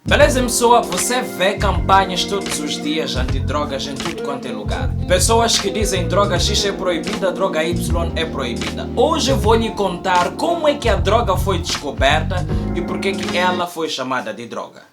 Beleza, pessoa? Você vê campanhas todos os dias antidrogas em tudo quanto é lugar. Pessoas que dizem droga X é proibida, droga Y é proibida. Hoje eu vou lhe contar como é que a droga foi descoberta e por que ela foi chamada de droga.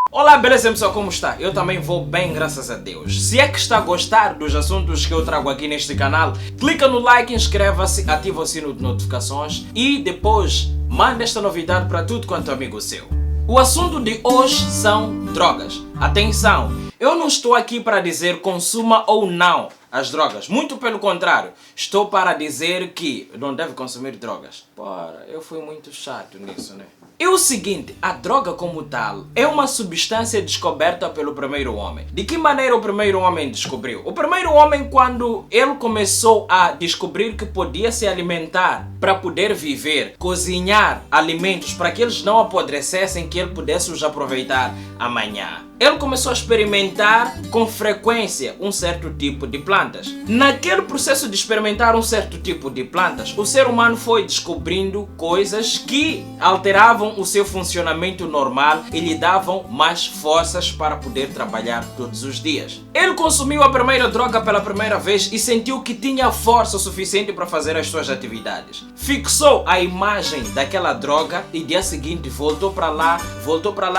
Olá, beleza pessoal, como está? Eu também vou bem, graças a Deus. Se é que está a gostar dos assuntos que eu trago aqui neste canal, clica no like, inscreva-se, ativa o sino de notificações e depois manda esta novidade para tudo quanto amigo seu. O assunto de hoje são drogas. Atenção, eu não estou aqui para dizer consuma ou não as drogas. Muito pelo contrário, estou para dizer que não deve consumir drogas. Porra, eu fui muito chato nisso, né? É o seguinte, a droga como tal é uma substância descoberta pelo primeiro homem. De que maneira o primeiro homem descobriu? O primeiro homem, quando ele começou a descobrir que podia se alimentar para poder viver, cozinhar alimentos para que eles não apodrecessem, que ele pudesse os aproveitar amanhã. Ele começou a experimentar com frequência um certo tipo de plantas. Naquele processo de experimentar um certo tipo de plantas, o ser humano foi descobrindo coisas que alteravam o seu funcionamento normal e lhe davam mais forças para poder trabalhar todos os dias. Ele consumiu a primeira droga pela primeira vez e sentiu que tinha força o suficiente para fazer as suas atividades. Fixou a imagem daquela droga e dia seguinte voltou para lá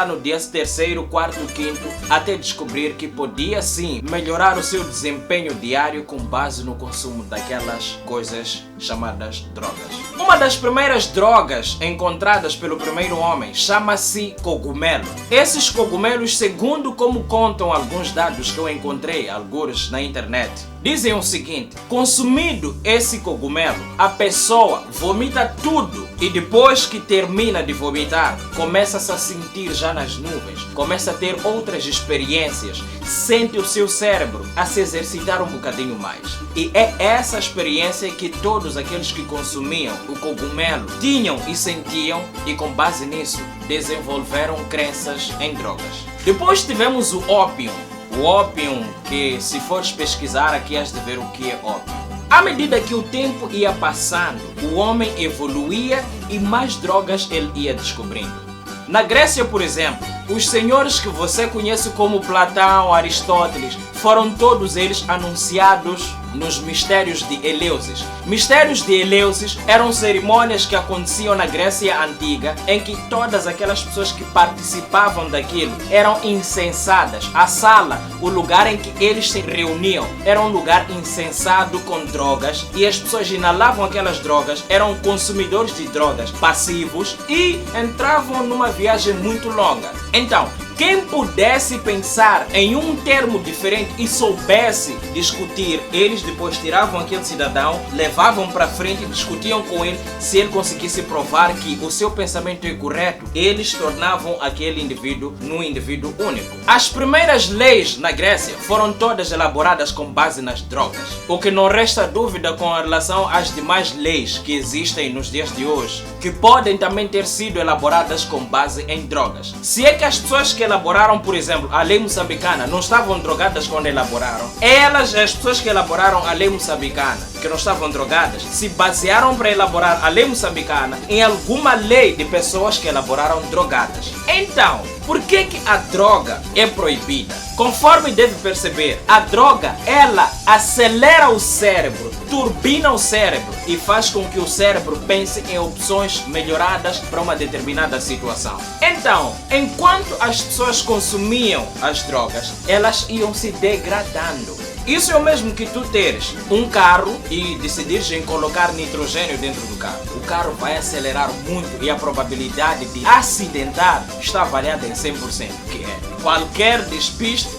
no dia terceiro, quarto, quinto, até descobrir que podia sim melhorar o seu desempenho diário com base no consumo daquelas coisas chamadas drogas. Uma das primeiras drogas encontradas pelo primeiro homem chama-se cogumelo. Esses cogumelos, segundo como contam alguns dados que eu encontrei, alguns na internet, dizem o seguinte: consumindo esse cogumelo, a pessoa vomita tudo e depois que termina de vomitar, começa-se a sentir já nas nuvens, começa a ter outras experiências, sente o seu cérebro a se exercitar um bocadinho mais. E é essa experiência que todos aqueles que consumiam o cogumelo tinham e sentiam, e com base nisso desenvolveram crenças em drogas. Depois tivemos o ópio. O ópio, que se fores pesquisar aqui has de ver o que é ópio. À medida que o tempo ia passando, o homem evoluía e mais drogas ele ia descobrindo. Na Grécia, por exemplo, os senhores que você conhece como Platão, Aristóteles, foram todos eles anunciados nos mistérios de Eleusis. Mistérios de Eleusis eram cerimônias que aconteciam na Grécia Antiga, em que todas aquelas pessoas que participavam daquilo eram incensadas. A sala, o lugar em que eles se reuniam, era um lugar incensado com drogas, e as pessoas inalavam aquelas drogas, eram consumidores de drogas passivos e entravam numa viagem muito longa. Então, quem pudesse pensar em um termo diferente e soubesse discutir, eles depois tiravam aquele cidadão, levavam para frente e discutiam com ele. Se ele conseguisse provar que o seu pensamento é correto, eles tornavam aquele indivíduo num indivíduo único. As primeiras leis na Grécia foram todas elaboradas com base nas drogas. O que não resta dúvida com relação às demais leis que existem nos dias de hoje, que podem também ter sido elaboradas com base em drogas. Se é que as pessoas que elaboraram, por exemplo, a lei moçambicana não estavam drogadas quando elaboraram, as pessoas que elaboraram a lei moçambicana, que não estavam drogadas, se basearam para elaborar a lei moçambicana em alguma lei de pessoas que elaboraram drogadas. Então, por que a droga é proibida? Conforme deve perceber, a droga, ela acelera o cérebro, turbina o cérebro e faz com que o cérebro pense em opções melhoradas para uma determinada situação. Então, enquanto as pessoas consumiam as drogas, elas iam se degradando. Isso é o mesmo que tu teres um carro e decidires em colocar nitrogênio dentro do carro. O carro vai acelerar muito e a probabilidade de acidentar está avaliada em 100%, que é qualquer despiste,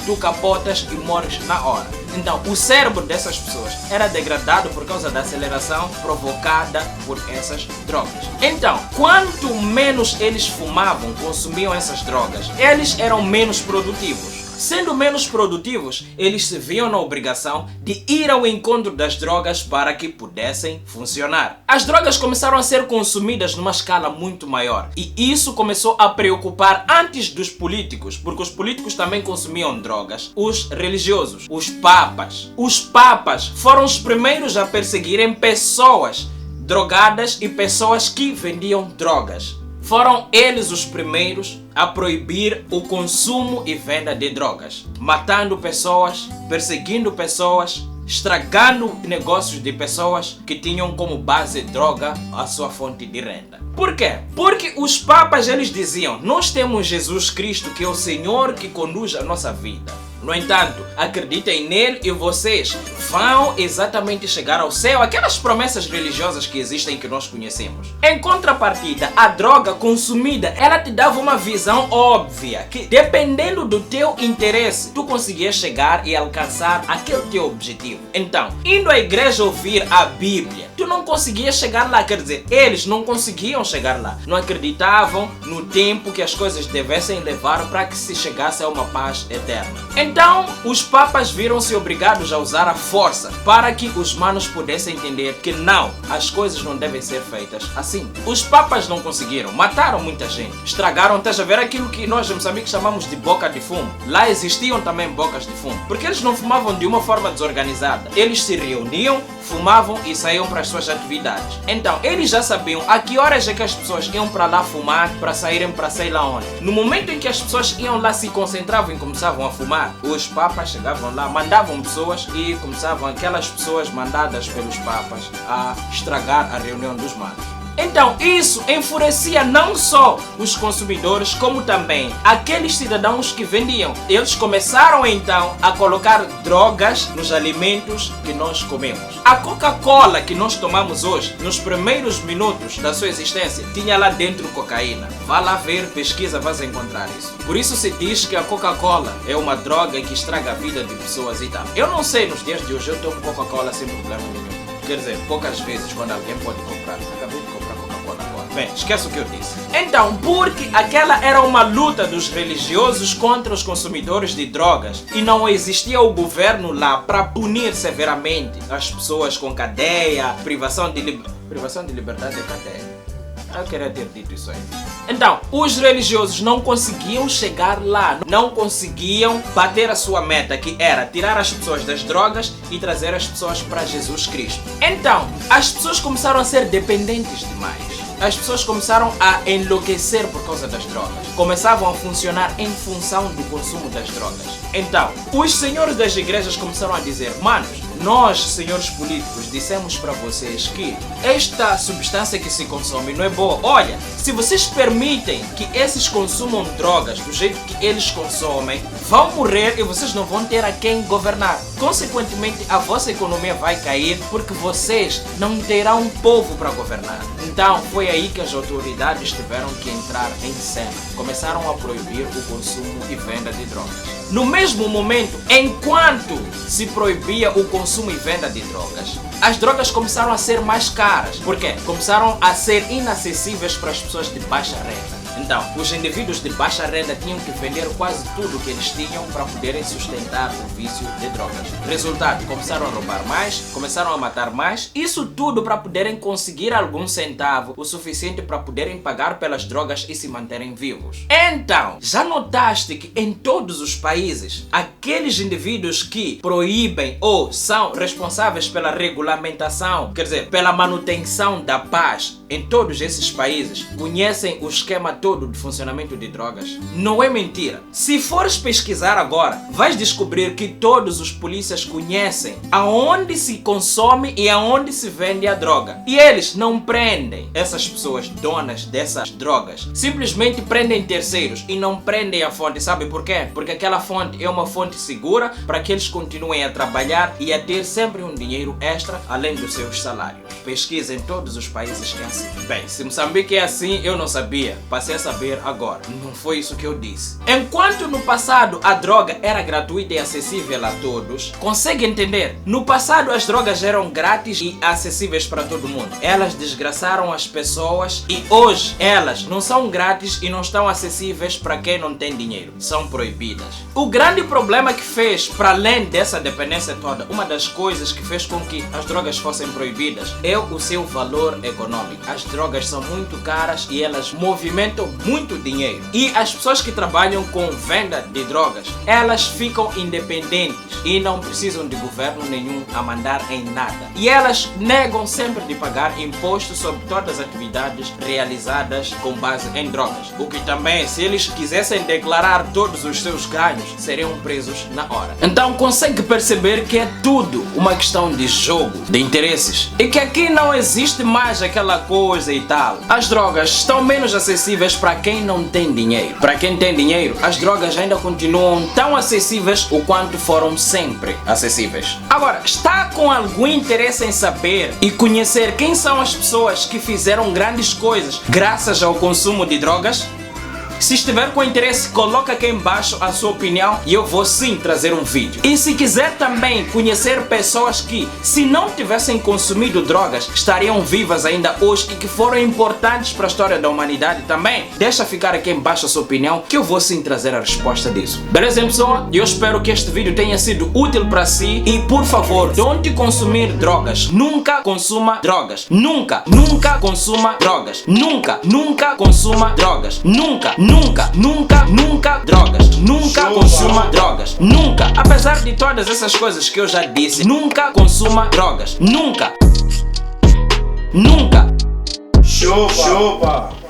tu capotas e morres na hora. Então, o cérebro dessas pessoas era degradado por causa da aceleração provocada por essas drogas. Então, quanto menos eles fumavam, consumiam essas drogas, eles eram menos produtivos. Sendo menos produtivos, eles se viam na obrigação de ir ao encontro das drogas para que pudessem funcionar. As drogas começaram a ser consumidas numa escala muito maior e isso começou a preocupar antes dos políticos, porque os políticos também consumiam drogas, os religiosos, os papas. Os papas foram os primeiros a perseguirem pessoas drogadas e pessoas que vendiam drogas. Foram eles os primeiros a proibir o consumo e venda de drogas, matando pessoas, perseguindo pessoas, estragando negócios de pessoas que tinham como base droga a sua fonte de renda. Por quê? Porque os papas eles diziam: nós temos Jesus Cristo que é o Senhor que conduz a nossa vida. No entanto, acreditem nele e vocês vão exatamente chegar ao céu, aquelas promessas religiosas que existem que nós conhecemos. Em contrapartida, a droga consumida, ela te dava uma visão óbvia, que dependendo do teu interesse, tu conseguias chegar e alcançar aquele teu objetivo. Então, indo à igreja ouvir a Bíblia, tu não conseguias chegar lá, quer dizer, eles não conseguiam chegar lá. Não acreditavam no tempo que as coisas devessem levar para que se chegasse a uma paz eterna. Então, os papas viram-se obrigados a usar a força para que os manos pudessem entender que não, as coisas não devem ser feitas assim. Os papas não conseguiram, mataram muita gente, estragaram, estás a ver aquilo que nós em Moçambique chamamos de boca de fumo. Lá existiam também bocas de fumo, porque eles não fumavam de uma forma desorganizada. Eles se reuniam, fumavam e saíam para as suas atividades. Então, eles já sabiam a que horas é que as pessoas iam para lá fumar, para saírem para sei lá onde. No momento em que as pessoas iam lá, se concentravam e começavam a fumar, os papas chegavam lá, mandavam pessoas e começavam aquelas pessoas mandadas pelos papas a estragar a reunião dos manos. Então isso enfurecia não só os consumidores, como também aqueles cidadãos que vendiam. Eles começaram então a colocar drogas nos alimentos que nós comemos. A Coca-Cola que nós tomamos hoje, nos primeiros minutos da sua existência, tinha lá dentro cocaína. Vá lá ver, pesquisa, vais encontrar isso. Por isso se diz que a Coca-Cola é uma droga que estraga a vida de pessoas e tal. Eu não sei, nos dias de hoje eu tomo Coca-Cola sem problema nenhum. Quer dizer, poucas vezes quando alguém pode comprar. Acabei de comprar Coca-Cola agora. Bem, esquece o que eu disse. Então, porque aquela era uma luta dos religiosos contra os consumidores de drogas e não existia o governo lá para punir severamente as pessoas com cadeia, privação de liberdade é cadeia. Eu queria ter dito isso aí. Então, os religiosos não conseguiam chegar lá, não conseguiam bater a sua meta, que era tirar as pessoas das drogas e trazer as pessoas para Jesus Cristo. Então, as pessoas começaram a ser dependentes demais. As pessoas começaram a enlouquecer por causa das drogas. Começavam a funcionar em função do consumo das drogas. Então, os senhores das igrejas começaram a dizer: manos, nós, senhores políticos, dissemos para vocês que esta substância que se consome não é boa. Olha, se vocês permitem que esses consumam drogas do jeito que eles consomem, vão morrer e vocês não vão ter a quem governar. Consequentemente, a vossa economia vai cair porque vocês não terão um povo para governar. Então, foi aí que as autoridades tiveram que entrar em cena. Começaram a proibir o consumo e venda de drogas. No mesmo momento, enquanto se proibia o consumo e venda de drogas, as drogas começaram a ser mais caras. Por quê? Começaram a ser inacessíveis para as pessoas de baixa renda. Então, os indivíduos de baixa renda tinham que vender quase tudo que eles tinham para poderem sustentar o vício de drogas. Resultado, começaram a roubar mais, começaram a matar mais, isso tudo para poderem conseguir algum centavo, o suficiente para poderem pagar pelas drogas e se manterem vivos. Então, já notaste que em todos os países, aqueles indivíduos que proíbem ou são responsáveis pela regulamentação, quer dizer, pela manutenção da paz em todos esses países, conhecem o esquema todo de funcionamento de drogas? Não é mentira. Se fores pesquisar agora, vais descobrir que todos os polícias conhecem aonde se consome e aonde se vende a droga. E eles não prendem essas pessoas donas dessas drogas. Simplesmente prendem terceiros e não prendem a fonte. Sabe por quê? Porque aquela fonte é uma fonte segura para que eles continuem a trabalhar e a ter sempre um dinheiro extra além dos seus salários. Pesquisa em todos os países que é assim. disse. Bem, se Moçambique é assim, eu não sabia. Passei a saber agora. Não foi isso que eu disse. Enquanto no passado a droga era gratuita e acessível a todos, consegue entender? No passado as drogas eram grátis e acessíveis para todo mundo. Elas desgraçaram as pessoas e hoje elas não são grátis e não estão acessíveis para quem não tem dinheiro. São proibidas. O grande problema que fez, para além dessa dependência toda, uma das coisas que fez com que as drogas fossem proibidas é o seu valor econômico. As drogas são muito caras e elas movimentam muito dinheiro. E as pessoas que trabalham com venda de drogas, elas ficam independentes e não precisam de governo nenhum a mandar em nada. E elas negam sempre de pagar imposto sobre todas as atividades realizadas com base em drogas. O que também, se eles quisessem declarar todos os seus ganhos, seriam presos na hora. Então consegue perceber que é tudo uma questão de jogo, de interesses. E que aqui não existe mais aquela coisa e tal. As drogas estão menos acessíveis para quem não tem dinheiro. Para quem tem dinheiro, as drogas ainda continuam tão acessíveis o quanto foram sempre acessíveis. Agora, está com algum interesse em saber e conhecer quem são as pessoas que fizeram grandes coisas graças ao consumo de drogas? Se estiver com interesse, coloca aqui embaixo a sua opinião e eu vou sim trazer um vídeo. E se quiser também conhecer pessoas que, se não tivessem consumido drogas, estariam vivas ainda hoje e que foram importantes para a história da humanidade também, deixa ficar aqui embaixo a sua opinião que eu vou sim trazer a resposta disso. Beleza, pessoal? Eu espero que este vídeo tenha sido útil para si e, por favor, don't consumir drogas. Nunca consuma drogas. Nunca, nunca consuma drogas. Nunca, nunca consuma drogas. Nunca, nunca, nunca, nunca drogas. Nunca consuma drogas. Nunca. Apesar de todas essas coisas que eu já disse, nunca consuma drogas. Nunca. Nunca. Chupa.